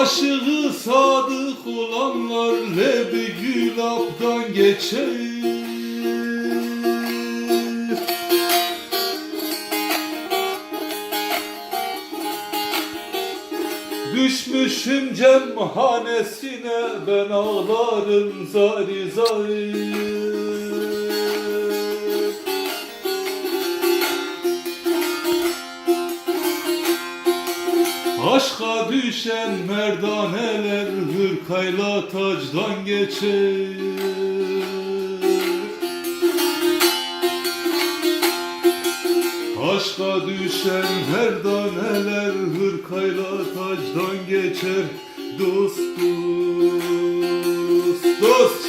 Aşığı sadık olanlar lebi gülaptan geçer. Düşmüşüm cemhanesine ben ağlarım zari zari. Aşka düşen merdaneler hırkayla tacdan geçer. Aşka düşen merdaneler hırkayla tacdan geçer. Dost dost dost.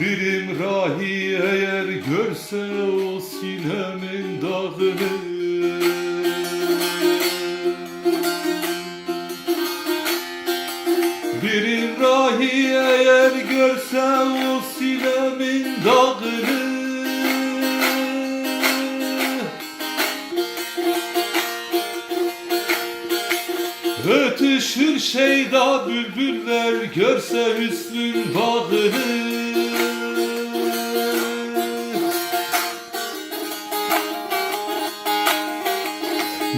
Birim rahi eğer görse o sinemin dağını, birim rahi eğer görse o sinemin dağını, ötüşür şeyda bülbüller görse hüsnün bağını.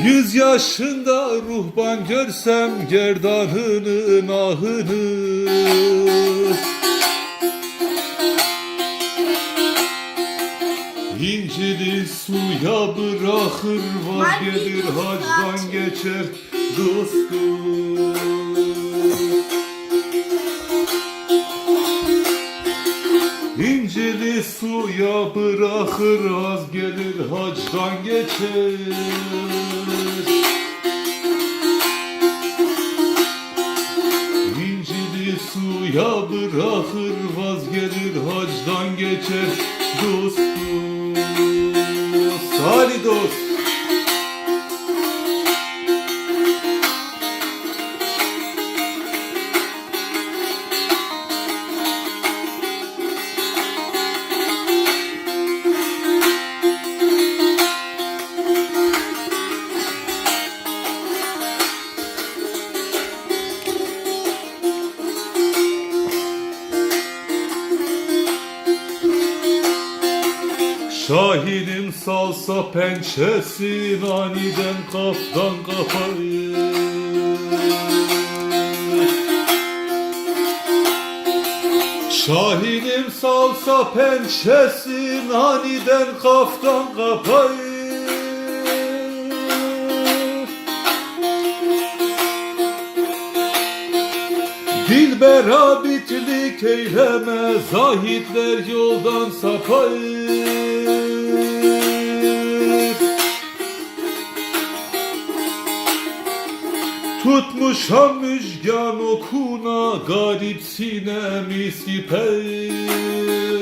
Yüz yaşında ruhban görsem gerdanının ahını, İncili suya bırakır vazgelir hacdan geçer dostum. İncili suya bırakır az gelir hacdan geçer. İncili suya bırakır vazgelir hacdan geçer dostum. Salih dost. Şahinim salsa pençesi aniden kaftan kafayı. Şahinim salsa pençesi aniden kaftan kafayı. Dilber abitlik eyleme zahitler yoldan sapayı. Tutmuşam müjgan okuna garip sinemi siper.